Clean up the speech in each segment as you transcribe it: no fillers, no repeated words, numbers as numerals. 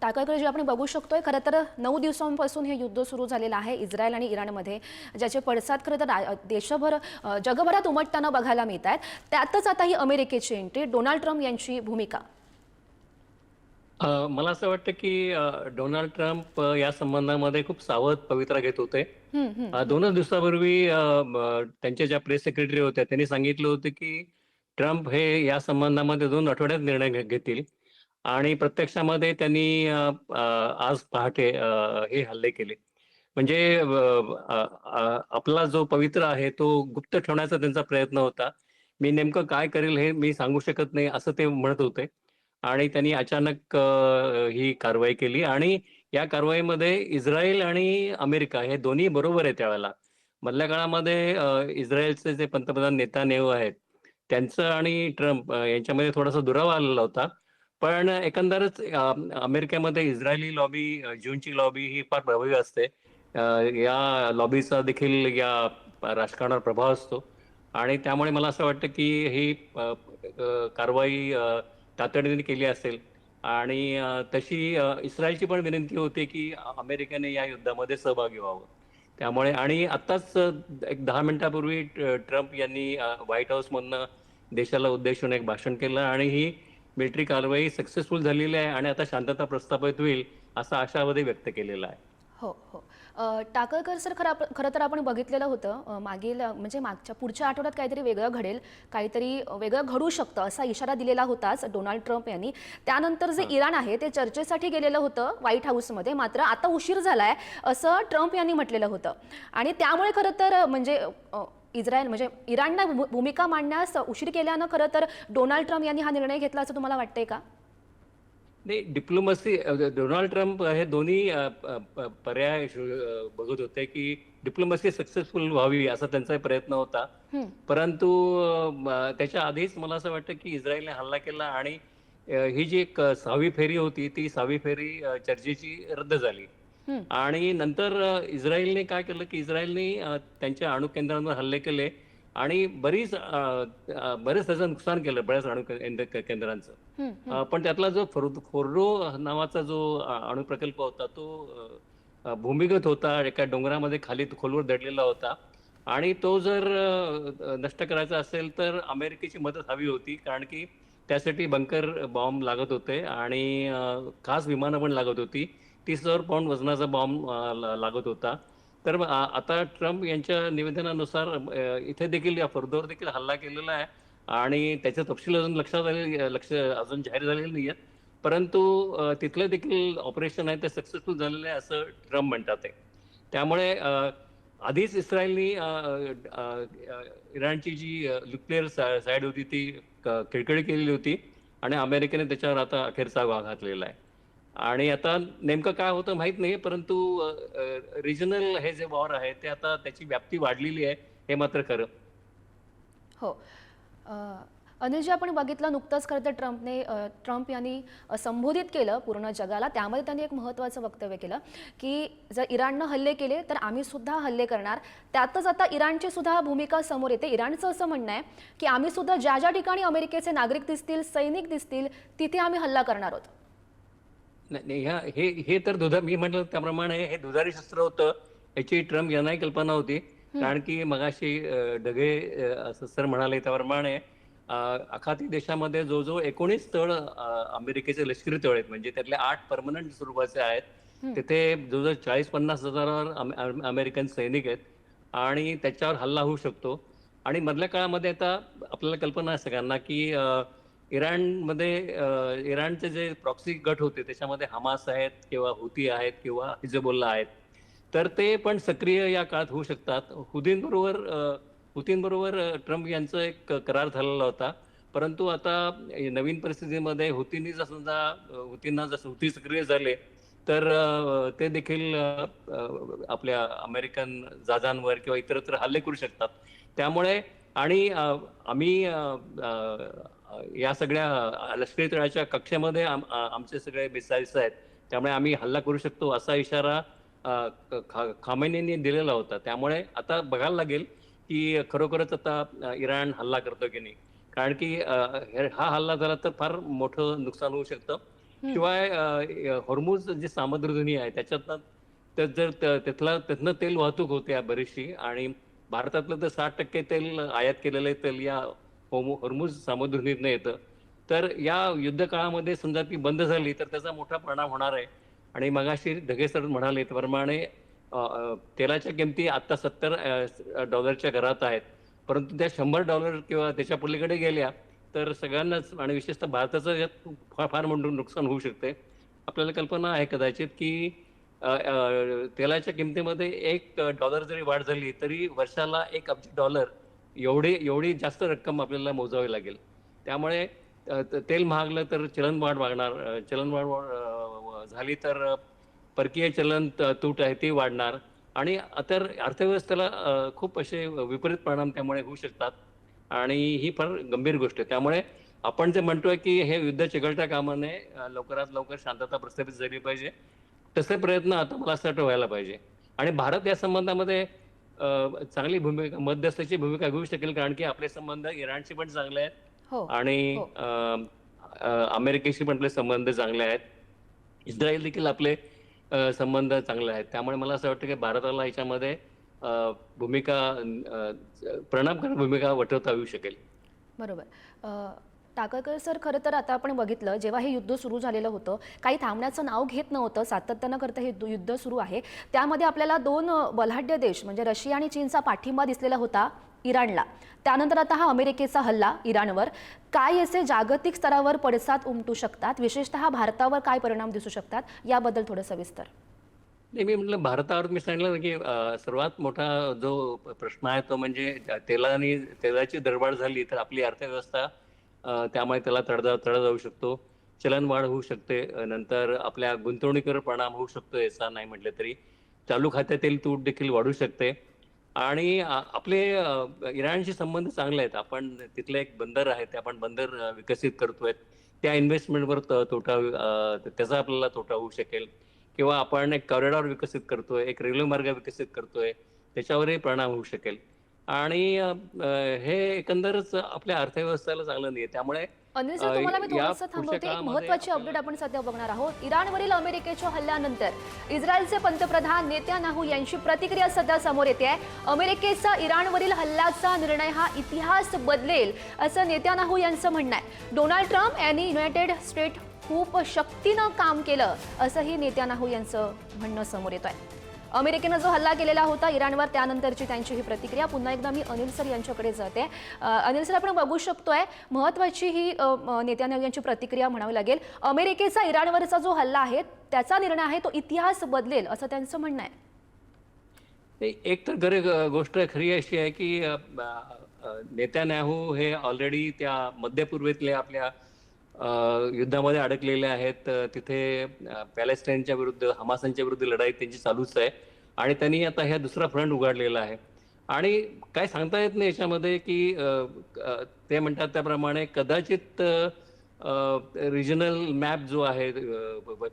टाकाकडे जे आपण बघू शकतोय खरं तर 9 दिवसांपासून हे युद्ध सुरू झालेलं आहे इस्रायल आणि इराणमध्ये, ज्याचे पडसाद खरं तर देशभर जगभरात उमटताना बघायला मिळत आहेत. त्यातच आता ही अमेरिकेची एंट्री, डोनाल्ड ट्रम्प यांची भूमिका. मला असं वाटतं की डोनाल्ड ट्रम्प या संबंधामध्ये खूप सावध पवित्रा घेत होते. हं, हं, हं. 2च दिवसापूर्वी त्यांच्या ज्या प्रेस सेक्रेटरी होत्या त्यांनी सांगितलं होतं की ट्रम्प हे या संबंधामध्ये 2 आठवड्यात निर्णय घेतील आणि प्रत्यक्षामध्ये त्यांनी आज पहाटे हे हल्ले केले. म्हणजे आपला जो पवित्रा आहे तो गुप्त ठेवण्याचा त्यांचा प्रयत्न होता. मी नेमकं काय करेल हे मी सांगू शकत नाही असं ते म्हणत होते. आणि त्यांनी अचानक ही कारवाई केली आणि या कारवाईमध्ये इस्रायल आणि अमेरिका हे दोन्ही बरोबर आहे त्यावेळेला. मधल्या काळामध्ये इस्रायलचे जे पंतप्रधान नेतान्याहू आहेत, त्यांचं आणि ट्रम्प यांच्यामध्ये थोडासा दुरावा आलेला होता. पण एकंदरच अमेरिकेमध्ये इस्रायली लॉबी, ज्यूंची लॉबी ही फार प्रभावी असते. या लॉबीचा देखील या राजकारणावर प्रभाव असतो आणि त्यामुळे मला असं वाटतं की ही कारवाई तातडीने केली असेल आणि तशी इस्रायलची पण विनंती होती की अमेरिकेने या युद्धामध्ये सहभागी व्हावं. त्यामुळे आणि आत्ताच एक 10 मिनिटापूर्वी ट्रम्प यांनी व्हाईट हाऊसमधनं देशाला उद्देशून एक भाषण केलं आणि ही मिलिटरी कारवाई सक्सेसफुल झालेली आहे आणि आता शांतता प्रस्थापित होईल असा आशावादी व्यक्त केलेला आहे. हो, हो. टाकळकर सर, खरं तर आपण बघितलेलं होतं मागील म्हणजे मागच्या पुढच्या आठवड्यात काहीतरी वेगळं घडेल, काहीतरी वेगळं घडू शकतं असा इशारा दिलेला होताच डोनाल्ड ट्रम्प यांनी. त्यानंतर जे इराण आहे ते चर्चेसाठी गेलेलं होतं व्हाईट हाऊसमध्ये, मात्र आता उशीर झालाय असं ट्रम्प यांनी म्हटलेलं होतं. आणि त्यामुळे खरं तर म्हणजे इस्रायल म्हणजे इराणनं भूमिका मांडण्यास उशीर केल्यानं खरं तर डोनाल्ड ट्रम्प यांनी हा निर्णय घेतला असं तुम्हाला वाटतंय का? नाही, डिप्लोमसी डोनाल्ड ट्रम्प हे दोन्ही पर्याय बघत होते की डिप्लोमसी सक्सेसफुल व्हावी असा त्यांचा प्रयत्न होता. हं, परंतु त्याच्या आधीच मला असं वाटतं की इस्रायलने हल्ला केला आणि ही जी एक 6वी फेरी होती ती 6वी फेरी चर्चेची रद्द झाली. हं, आणि नंतर इस्रायलने काय केलं की इस्रायलने त्यांच्या अणुकेंद्रांवर हल्ले केले आणि बरेच त्याचं नुकसान केलं बऱ्याच केंद्रांचं. हं, हं, पण त्यातला जो फोर्डो नावाचा जो अणुप्रकल्प होता तो भूमिगत होता, एका डोंगरामध्ये खाली खोलवर दडलेला होता आणि तो जर नष्ट करायचा असेल तर अमेरिकेची मदत हवी होती, कारण की त्यासाठी बंकर बॉम्ब लागत होते आणि खास विमानं पण लागत होती. 30,000 पाउंड वजनाचा बॉम्ब लागत होता. तर आता ट्रम्प यांच्या निवेदनानुसार इथे देखील या फोर्दोवर देखील हल्ला केलेला आहे आणि त्याचे तपशील अजून लक्ष अजून जाहीर झालेले नाहीयेत. परंतु तिथलं देखील ऑपरेशन आहे ते सक्सेसफुल झालेलं आहे असं ट्रम्प म्हणतात आहे. त्यामुळे आधीच इस्रायलनी इराणची जी न्यूक्लिअर साईड होती ती खिळखिळी केलेली होती आणि अमेरिकेने त्याच्यावर आता अखेरचा घाव घातलेला आहे. आणि आता नेमकं काय होतं माहित नाही, परंतु रिजनल हे जे वॉर आहे ते आता त्याची व्याप्ती वाढलेली आहे, हे मात्र खरं. हो. अ, अनिल जी, आपण बघितलं नुकतंच खरं तर ट्रम्प यांनी संबोधित केलं पूर्ण जगाला. त्यामध्ये त्यांनी एक महत्त्वाचं वक्तव्य केलं की जर इराणनं हल्ले केले तर आम्ही सुद्धा हल्ले करणार. त्यातच आता इराणची सुद्धा भूमिका समोर येते. इराणचं असं म्हणणं आहे की आम्ही सुद्धा ज्या ज्या ठिकाणी अमेरिकेचे नागरिक दिसतील, सैनिक दिसतील, तिथे आम्ही हल्ला करणार आहोत. नाही नाही, हे हे तर मी म्हटलं त्याप्रमाणे हे दुधारी शस्त्र होतं, याची ट्रम्प यांनाही कल्पना होती. हं, कारण की मगाशी ढगे असं सर म्हणाले त्याप्रमाणे आखाती देशामध्ये जवळजवळ 19 तळ अमेरिकेचे लष्करी तळ आहेत, म्हणजे त्यातले 8 परमनंट स्वरूपाचे आहेत. हं, तिथे जवळजवळ 40-50 हजारावर अमेरिकन सैनिक आहेत आणि त्याच्यावर हल्ला होऊ शकतो. आणि मधल्या काळामध्ये आता आपल्याला कल्पना आहे सगळ्यांना की इराणमध्ये इराणचे जे प्रॉक्सी गट होते त्याच्यामध्ये हमास आहेत किंवा हुती आहेत किंवा हिजबुल्ला आहेत. तर ते पण सक्रिय या काळात होऊ शकतात. हुतींबरोबर ट्रम्प यांचा एक करार झालेला होता. परंतु आता नवीन परिस्थितीमध्ये हुतींना जसं हुती सक्रिय झाले तर ते देखील आपल्या अमेरिकन जहाजांवर किंवा इतरत्र हल्ले करू शकतात. त्यामुळे आणि आम्ही या सगळ्या लष्करी तळाच्या कक्षेमध्ये आमचे सगळे मिसाईल्स आहेत. त्यामुळे आम्ही हल्ला करू शकतो असा इशारा खामेनींनी दिलेला होता. त्यामुळे आता बघायला लागेल की खरोखरच आता इराण हल्ला करतो की नाही. कारण की हा हल्ला झाला तर फार मोठं नुकसान होऊ शकतं शिवाय हॉर्मुझ जी सामुद्रधुनी आहे त्याच्यातनं त्यातनं तेल वाहतूक होते बरीचशी, आणि भारतातलं तर 60% तेल आयात केलेलं तेल या हॉर्मुझ सामुद्रधुनीतनं येतं. तर या युद्ध काळामध्ये समजा ती बंद झाली तर त्याचा मोठा परिणाम होणार आहे. आणि मगाशी ढगे सर म्हणाले त्याप्रमाणे तेलाच्या किमती आता $70 घरात आहेत. परंतु त्या $100 किंवा त्याच्या पलीकडे गेल्या तर सगळ्यांनाच, आणि विशेषतः भारताचं यात फार मोठं नुकसान होऊ शकते. आपल्याला कल्पना आहे कदाचित की तेलाच्या किमतीमध्ये $1 जरी वाढ झाली तरी वर्षाला $1 अब्ज एवढी एवढी जास्त रक्कम आपल्याला मोजावी लागेल. त्यामुळे तेल महागलं तर चलनवाढ वाढणार. चलनवाढ झाली तर परकीय चलन तूट आहे ती वाढणार, आणि तर अर्थव्यवस्थेला खूप असे विपरीत परिणाम त्यामुळे होऊ शकतात. आणि ही फार गंभीर गोष्ट आहे. त्यामुळे आपण जे म्हणतोय की हे युद्ध चिघळता कामा नये, लवकरात लवकर शांतता प्रस्थापित झाली पाहिजे, तसे प्रयत्न आता मला असं वाटतं व्हायला पाहिजे. आणि भारत या संबंधामध्ये चांगली भूमिका, मध्यस्थाची भूमिका घेऊ शकेल, कारण की आपले संबंध इराणशी पण चांगले आहेत हो, आणि हो. अमेरिकेशी पण आपले संबंध चांगले आहेत. इस्रायल देखील आपले संबंध चांगले आहेत. त्यामुळे मला असं वाटतं की भारताला याच्यामध्ये भूमिका, परिणामकारक भूमिका वठवता येऊ शकेल. बरोबर. टाकळकर सर, खरं तर आता आपण बघितलं जेव्हा हे युद्ध सुरू झालेलं होतं, काही थांबण्याचं नाव घेत नव्हतं, सातत्यानं करता हे युद्ध सुरू आहे. त्यामध्ये आपल्याला दोन बलाढ्य देश म्हणजे रशिया आणि चीनचा पाठिंबा दिसलेला होता इराणला. त्यानंतर आता हा अमेरिकेचा हल्ला इराणवर, काय याचे जागतिक स्तरावर पडसाद उमटू शकतात, विशेषतः भारतावर काय परिणाम दिसू शकतात, याबद्दल थोडं सविस्तर. नाही, मी म्हटलं भारतावर मी सांगितलं ना की सर्वात मोठा जो प्रश्न आहे तो म्हणजे तेलाची दरवाढ झाली तर आपली अर्थव्यवस्था त्यामुळे त्याला तडा जाऊ शकतो. चलनवाढ होऊ शकते. नंतर आपल्या गुंतवणुकीवर परिणाम होऊ शकतो याचा नाही म्हटलं तरी. चालू खात्यातील तूट देखील वाढू शकते. आणि आपले इराणशी संबंध चांगले आहेत. आपण तिथलं एक बंदर आहे, ते आपण बंदर विकसित करतोय. त्या इन्व्हेस्टमेंटवर त्याचा आपल्याला तोटा होऊ शकेल. किंवा आपण एक कॉरिडॉर विकसित करतोय, एक रेल्वे मार्ग विकसित करतोय, त्याच्यावरही परिणाम होऊ शकेल. आणि हे एकंदरच आपल्या अर्थव्यवस्थेला चांगलं नाहीये. त्यामुळे अनिल सर, तुम्हाला मी या थोडंसं पुढच्या थांबवते. एक काळामध्ये महत्त्वाची अपडेट आपण सध्या बघणार आहोत. इराणवरील अमेरिकेच्या हल्ल्यानंतर इस्रायलचे पंतप्रधान नेत्यानाहू यांची प्रतिक्रिया सध्या समोर येते आहे. अमेरिकेचा इराणवरील हल्ल्याचा निर्णय हा इतिहास बदलेल असं नेत्यानाहू यांचं म्हणणं आहे. डोनाल्ड ट्रम्प यांनी युनायटेड स्टेट खूप शक्तीनं काम केलं असंही नेत्यानाहू यांचं म्हणणं समोर येत आहे. अमेरिकेनं जो हल्ला केलेला होता इराणवर, त्यानंतरची त्यांची ही प्रतिक्रिया. पुन्हा एकदा मी अनिल सर यांच्याकडे जाते. अनिल सर, आपण बघू शकतोय महत्त्वाची ही नेत्यानाहू यांची प्रतिक्रिया म्हणावी लागेल. अमेरिकेचा इराणवरचा जो हल्ला आहे त्याचा निर्णय आहे तो इतिहास बदलेल असं त्यांचं म्हणणं आहे. एक तर गोष्ट खरी अशी आहे की नेत्यानाहू हे ऑलरेडी त्या मध्यपूर्वेतल्या आपल्या युद्धामध्ये अडकलेले आहेत. तिथे पॅलेस्टाईनच्या विरुद्ध, हमासांच्या विरुद्ध लढाई त्यांची चालूच आहे. आणि त्यांनी आता ह्या दुसरा फ्रंट उघडलेला आहे. आणि काय सांगता येत नाही याच्यामध्ये की ते म्हणतात त्याप्रमाणे कदाचित रिजनल मॅप जो आहे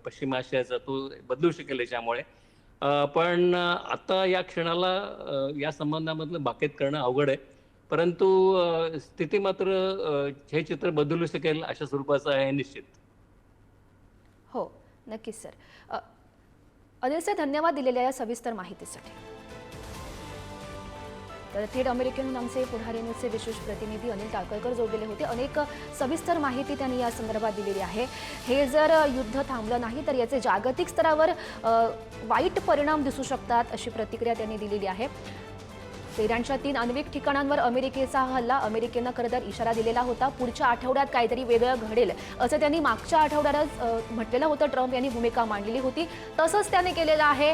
पश्चिम आशियाचा तो बदलू शकेल याच्यामुळे. पण आता या क्षणाला या संबंधामधलं बाकेत करणं अवघड आहे. परंतु स्थिती मात्र हे चित्र बदलू शकेल अशा स्वरूपाचं आहे निश्चित. हो, नक्कीच सर. अनिल सर, धन्यवाद दिलेल्या या सविस्तर माहितीसाठी. तर थेट अमेरिकेहून आमचे पुढारी न्यूजचे विशेष प्रतिनिधी अनिल टाकळकर जोडलेले होते. अनेक सविस्तर माहिती त्यांनी या संदर्भात दिलेली आहे. हे जर युद्ध थांबलं नाही तर याचे जागतिक स्तरावर वाईट परिणाम दिसू शकतात अशी प्रतिक्रिया त्यांनी दिलेली आहे. इराणच्या 3 आण्विक ठिकाणांवर अमेरिकेचा हल्ला, अमेरिकेनं खरं तर इशारा दिलेला होता पुढच्या आठवड्यात काहीतरी वेगळं घडेल असं त्यांनी मागच्या आठवड्यातच म्हटलेलं होतं. ट्रम्प यांनी भूमिका मांडलेली होती, तसंच त्याने केलेलं आहे.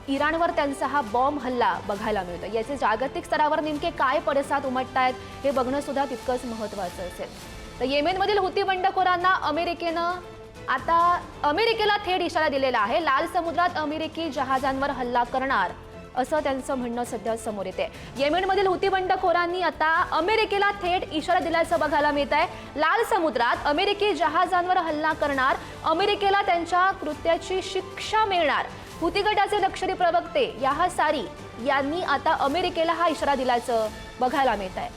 इराणवर त्यांचा हा बॉम्ब हल्ला बघायला मिळतो. याचे जागतिक स्तरावर नेमके काय पडसाद उमटतायत हे बघणं सुद्धा तितकंच महत्त्वाचं असेल. तर येमेनमधील हुती बंडखोरांना अमेरिकेला थेट इशारा दिलेला आहे. लाल समुद्रात अमेरिकी जहाजांवर हल्ला करणार असं त्यांचं म्हणणं सध्या समोर येते. येमेनमधील हुती बंडखोरांनी आता अमेरिकेला थेट इशारा दिल्याचं बघायला मिळत आहे. लाल समुद्रात अमेरिकी जहाजांवर हल्ला करणार, अमेरिकेला त्यांच्या कृत्याची शिक्षा मिळणार. हुती गटाचे लष्करी प्रवक्ते याह सारी यांनी आता अमेरिकेला हा इशारा दिल्याचं बघायला मिळत आहे.